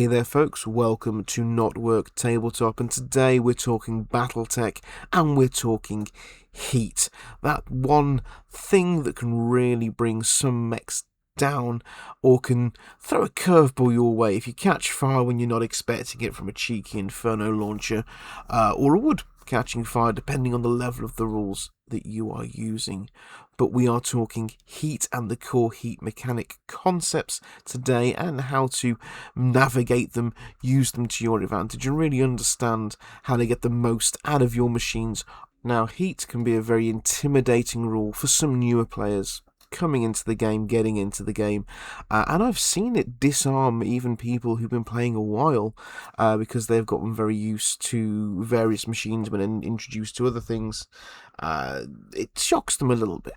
Hey there folks, welcome to Not Work Tabletop, and today we're talking Battletech and we're talking heat. That one thing that can really bring some mechs down or can throw a curveball your way if you catch fire when you're not expecting it from a cheeky inferno launcher or a wood catching fire, depending on the level of the rules that you are using. But we are talking heat and the core heat mechanic concepts today, and how to navigate them, use them to your advantage, and really understand how to get the most out of your machines. Now, heat can be a very intimidating rule for some newer players coming into the game, getting into the game, and I've seen it disarm even people who've been playing a while because they've gotten very used to various machines when introduced to other things. It shocks them a little bit,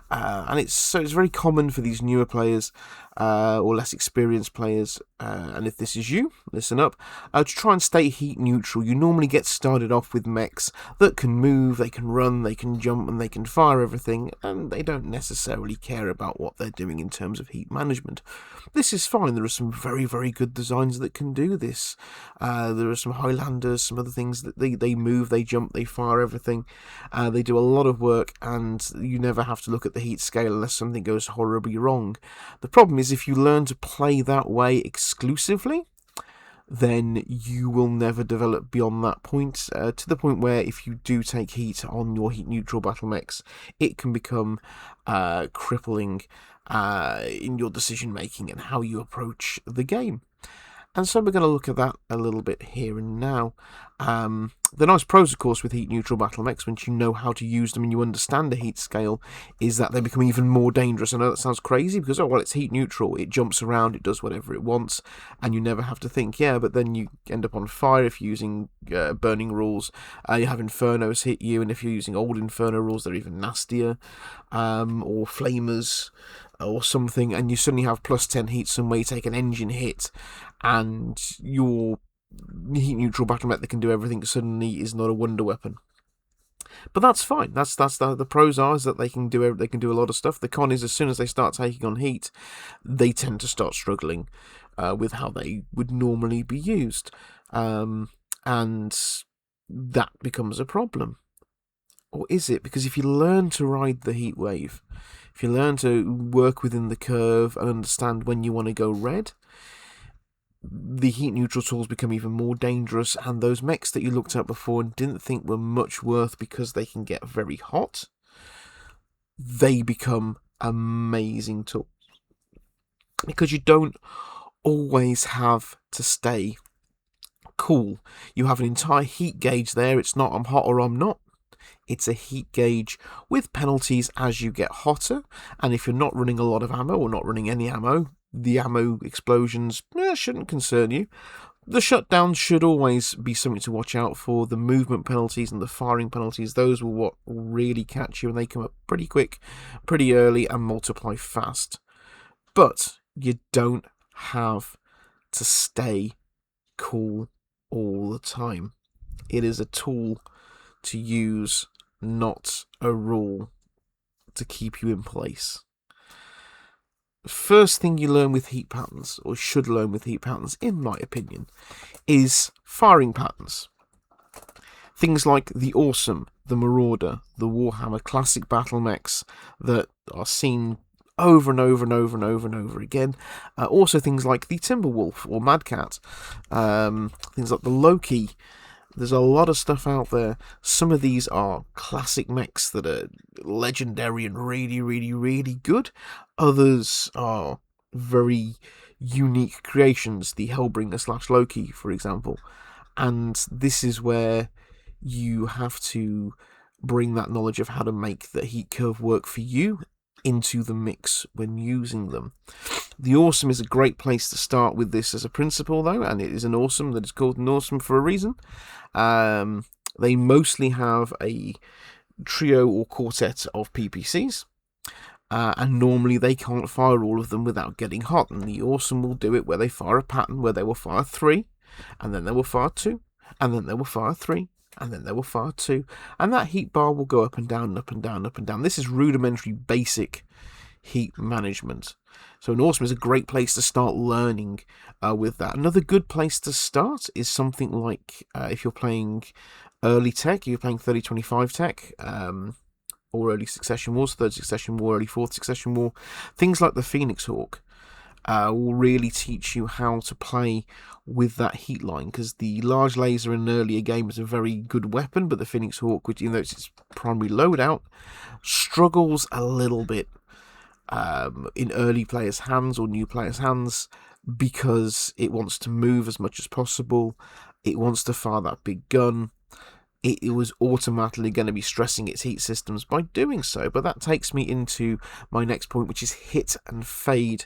and it's very common for these newer players or less experienced players, and if this is you, listen up, to try and stay heat neutral. You normally get started off with mechs that can move, they can run, they can jump, and they can fire everything, and they don't necessarily care about what they're doing in terms of heat management. This is fine. There are some very, very good designs that can do this. There are some Highlanders, some other things that they move, they jump, they fire everything. They do a lot of work, and you never have to look at the heat scale unless something goes horribly wrong. The problem is, if you learn to play that way exclusively, then you will never develop beyond that point, to the point where if you do take heat on your heat neutral battle mechs, it can become crippling in your decision making and how you approach the game. And so we're going to look at that a little bit here and now. The nice pros, of course, with heat neutral battle mechs, once you know how to use them and you understand the heat scale, is that they become even more dangerous. I know that sounds crazy because, oh, well, it's heat neutral. It jumps around, it does whatever it wants, and you never have to think, yeah, but then you end up on fire if you're using burning rules. You have infernos hit you, and if you're using old inferno rules, they're even nastier, or flamers or something, and you suddenly have plus 10 heat somewhere, you take an engine hit, and your heat neutral battle mech that can do everything suddenly is not a wonder weapon. But that's fine. That's the pros are, is that they can do a lot of stuff. The con is, as soon as they start taking on heat, they tend to start struggling with how they would normally be used, and that becomes a problem. Or is it? Because if you learn to ride the heat wave, if you learn to work within the curve and understand when you want to go red, the heat neutral tools become even more dangerous, and those mechs that you looked at before and didn't think were much worth because they can get very hot, they become amazing tools. Because you don't always have to stay cool. You have an entire heat gauge there. It's not I'm hot or I'm not. It's a heat gauge with penalties as you get hotter, and if you're not running a lot of ammo or not running any ammo, the ammo explosions shouldn't concern you. The shutdowns should always be something to watch out for. The movement penalties and the firing penalties, those will what will really catch you, and they come up pretty quick, pretty early, and multiply fast. But you don't have to stay cool all the time. It is a tool to use, not a rule to keep you in place. First thing you learn with heat patterns, or should learn with heat patterns, in my opinion, is firing patterns. Things like the Awesome, the Marauder, the Warhammer classic battle mechs that are seen over and over and over and over and over again. Also things like the Timberwolf or Mad Cat, things like the Loki. There's a lot of stuff out there. Some of these are classic mechs that are legendary and really, really, really good. Others are very unique creations, the Hellbringer / Loki, for example. And this is where you have to bring that knowledge of how to make the heat curve work for you into the mix when using them. The Awesome is a great place to start with this as a principle, though, and it is an Awesome that is called an Awesome for a reason. They mostly have a trio or quartet of PPCs, and normally they can't fire all of them without getting hot, and the Awesome will do it where they fire a pattern where they will fire 3, and then they will fire 2, and then they will fire 3, and then they will fire 2, and that heat bar will go up and down, up and down, up and down. This is rudimentary, basic heat management. So an awesome is a great place to start learning with that. Another good place to start is something like if you're playing early tech, you're playing 3025 tech, or early succession wars, third succession war, early fourth succession war, things like the Phoenix Hawk. Will really teach you how to play with that heat line, because the large laser in an earlier game is a very good weapon, but the Phoenix Hawk, which, even though it's its primary loadout, struggles a little bit in early players' hands or new players' hands, because it wants to move as much as possible, it wants to fire that big gun. It was automatically going to be stressing its heat systems by doing so. But that takes me into my next point, which is hit and fade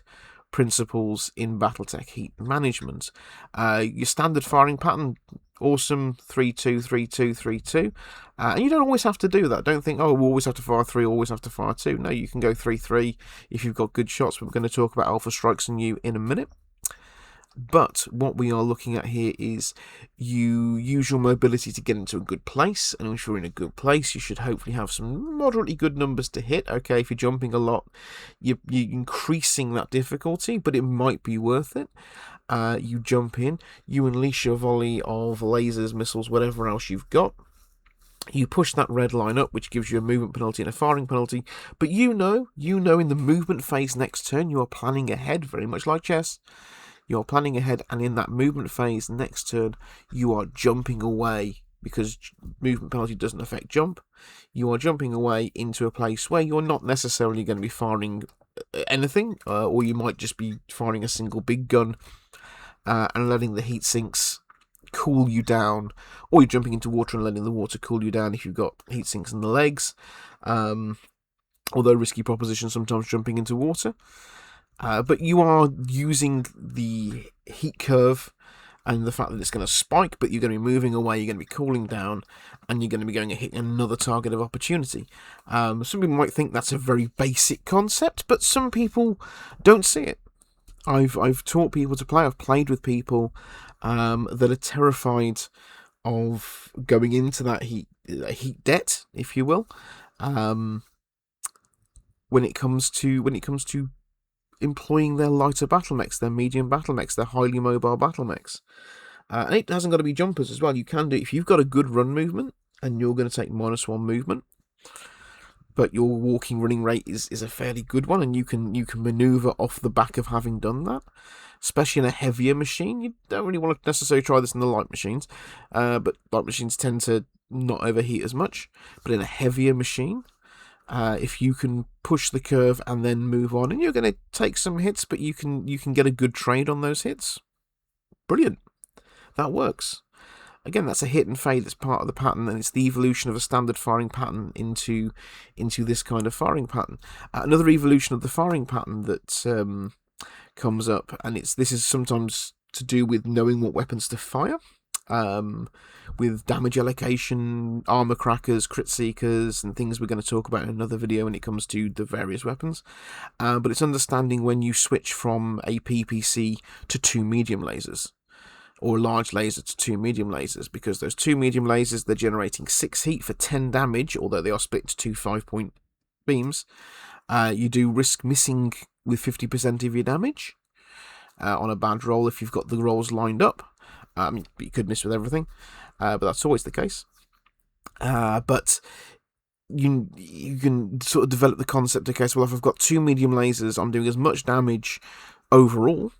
principles in Battletech heat management. Your standard firing pattern, awesome, 3-2, 3-2, 3-2. And you don't always have to do that. Don't think, oh, we always have to fire 3, always have to fire 2. No, you can go 3-3 if you've got good shots. We're going to talk about alpha strikes on you in a minute. But what we are looking at here is you use your mobility to get into a good place, and once you're in a good place, you should hopefully have some moderately good numbers to hit. Okay, if you're jumping a lot, you're increasing that difficulty, but it might be worth it. You jump in, you unleash your volley of lasers, missiles, whatever else you've got. You push that red line up, which gives you a movement penalty and a firing penalty. But you know in the movement phase next turn, you are planning ahead, very much like chess. You're planning ahead, and in that movement phase next turn, you are jumping away, because movement penalty doesn't affect jump. You are jumping away into a place where you're not necessarily going to be firing anything, or you might just be firing a single big gun and letting the heat sinks cool you down, or you're jumping into water and letting the water cool you down if you've got heat sinks in the legs. Although risky proposition, sometimes jumping into water. But you are using the heat curve and the fact that it's going to spike, but you're going to be moving away, you're going to be cooling down, and you're going to be going to hit another target of opportunity. Some people might think that's a very basic concept, but some people don't see it. I've taught people to play, I've played with people that are terrified of going into that heat debt, if you will, when it comes to employing their lighter battle mechs, their medium battle mechs, their highly mobile battle mechs. And it hasn't got to be jumpers as well. You can do, if you've got a good run movement and you're going to take -1 movement, but your walking running rate is a fairly good one, and you can maneuver off the back of having done that, especially in a heavier machine. You don't really want to necessarily try this in the light machines, but light machines tend to not overheat as much. But in a heavier machine, if you can push the curve and then move on, and you're going to take some hits, but you can get a good trade on those hits. Brilliant. That works. Again, that's a hit and fade that's part of the pattern, and it's the evolution of a standard firing pattern into this kind of firing pattern. Another evolution of the firing pattern that comes up, and this is sometimes to do with knowing what weapons to fire. With damage allocation, armor crackers, crit seekers, and things we're going to talk about in another video when it comes to the various weapons. But it's understanding when you switch from a PPC to 2 medium lasers, or a large laser to 2 medium lasers, because those 2 medium lasers, they're generating 6 heat for 10 damage, although they are split to 2 5-point beams. You do risk missing with 50% of your damage on a bad roll if you've got the rolls lined up. You could miss with everything, but that's always the case. But you can sort of develop the concept, okay, so well, if I've got 2 medium lasers, I'm doing as much damage overall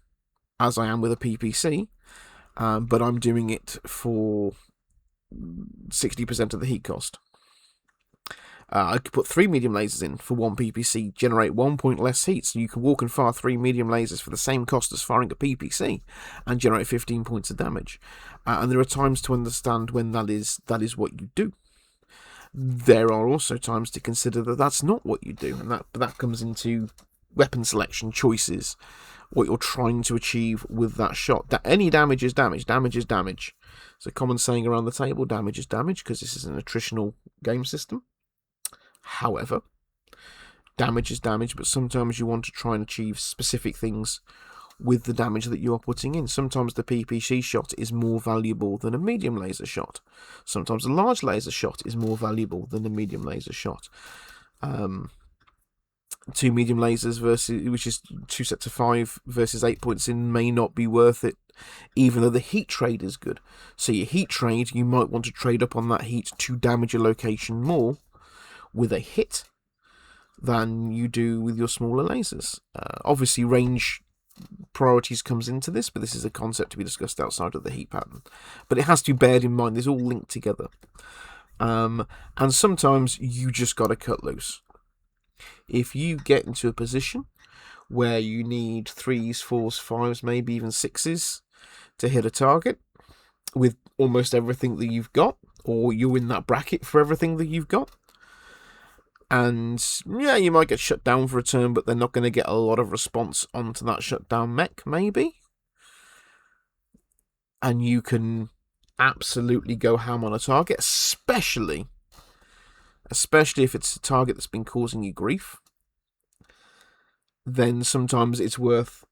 as I am with a PPC, but I'm doing it for 60% of the heat cost. I could put 3 medium lasers in for 1 PPC, generate 1 point less heat, so you can walk and fire 3 medium lasers for the same cost as firing a PPC and generate 15 points of damage. And there are times to understand when that is what you do. There are also times to consider that that's not what you do, and that comes into weapon selection choices, what you're trying to achieve with that shot. Any damage is damage. Damage is damage. It's a common saying around the table, damage is damage, because this is an attritional game system. However, damage is damage, but sometimes you want to try and achieve specific things with the damage that you are putting in. Sometimes the PPC shot is more valuable than a medium laser shot. Sometimes a large laser shot is more valuable than a medium laser shot. 2 medium lasers versus, which is 2 sets of 5 versus 8 points in, may not be worth it, even though the heat trade is good. So your heat trade, you might want to trade up on that heat to damage your location more with a hit than you do with your smaller lasers. Obviously, range priorities comes into this, but this is a concept to be discussed outside of the heat pattern. But it has to be bared in mind. It's all linked together. And sometimes you just got to cut loose. If you get into a position where you need 3s, 4s, 5s, maybe even 6s to hit a target with almost everything that you've got, or you're in that bracket for everything that you've got, and yeah, you might get shut down for a turn, but they're not going to get a lot of response onto that shutdown mech, maybe, and you can absolutely go ham on a target, especially if it's a target that's been causing you grief. Then sometimes it's worth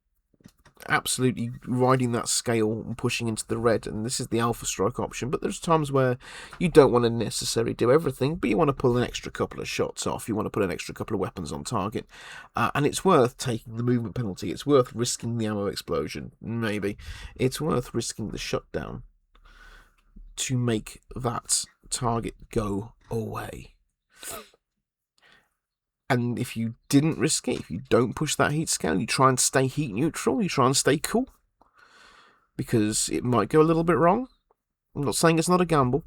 absolutely riding that scale and pushing into the red, and this is the alpha strike option. But there's times where you don't want to necessarily do everything, but you want to pull an extra couple of shots off, you want to put an extra couple of weapons on target, and it's worth taking the movement penalty, it's worth risking the ammo explosion, maybe it's worth risking the shutdown to make that target go away. And if you didn't risk it, if you don't push that heat scale, you try and stay heat neutral, you try and stay cool, because it might go a little bit wrong. I'm not saying it's not a gamble.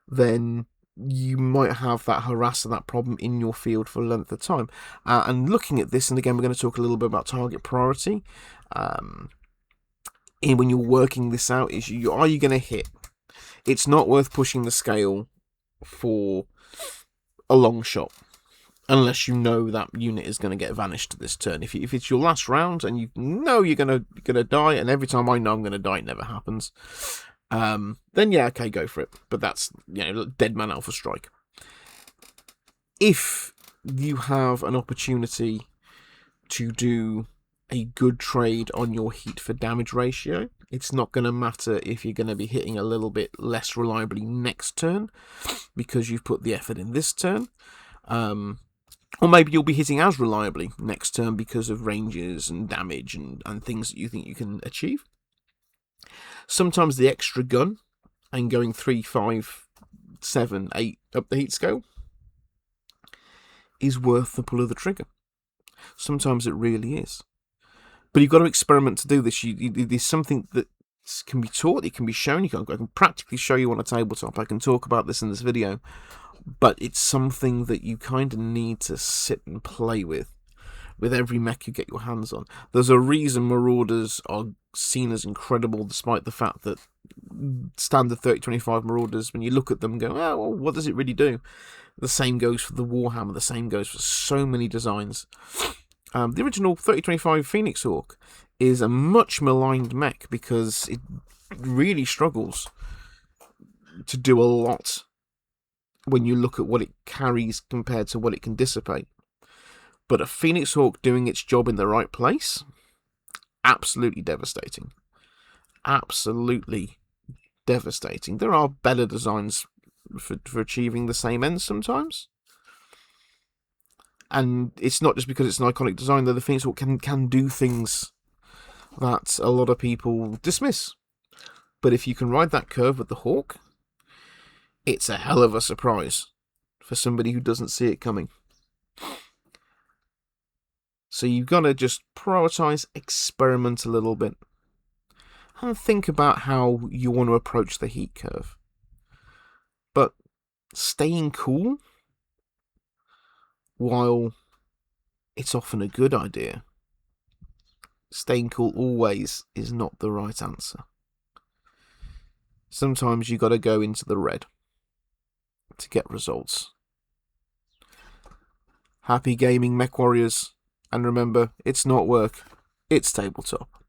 Then you might have that harass and that problem in your field for a length of time. And looking at this, and again, we're going to talk a little bit about target priority. And when you're working this out, are you going to hit? It's not worth pushing the scale for a long shot, unless you know that unit is going to get vanished this turn. If it's your last round and you know you're going to die, and every time I know I'm going to die, it never happens, then yeah, okay, go for it. But that's, dead man alpha strike. If you have an opportunity to do a good trade on your heat for damage ratio, it's not going to matter if you're going to be hitting a little bit less reliably next turn because you've put the effort in this turn. Or maybe you'll be hitting as reliably next turn because of ranges and damage and things that you think you can achieve. Sometimes the extra gun and going 3, 5, 7, 8 up the heat scale is worth the pull of the trigger. Sometimes it really is. But you've got to experiment to do this. There's something that can be taught, it can be shown. I can practically show you on a tabletop. I can talk about this in this video. But it's something that you kind of need to sit and play with every mech you get your hands on. There's a reason Marauders are seen as incredible, despite the fact that standard 3025 Marauders, when you look at them, go, oh, well, what does it really do? The same goes for the Warhammer, the same goes for so many designs. The original 3025 Phoenix Hawk is a much maligned mech because it really struggles to do a lot when you look at what it carries compared to what it can dissipate. But a Phoenix Hawk doing its job in the right place, absolutely devastating. Absolutely devastating. There are better designs for achieving the same ends sometimes. And it's not just because it's an iconic design, though. The Phoenix Hawk can do things that a lot of people dismiss. But if you can ride that curve with the Hawk, it's a hell of a surprise for somebody who doesn't see it coming. So you've got to just prioritize, experiment a little bit, and think about how you want to approach the heat curve. But staying cool, while it's often a good idea, staying cool always is not the right answer. Sometimes you got to go into the red to get results. Happy gaming, Mech Warriors, and remember, it's not work, it's tabletop.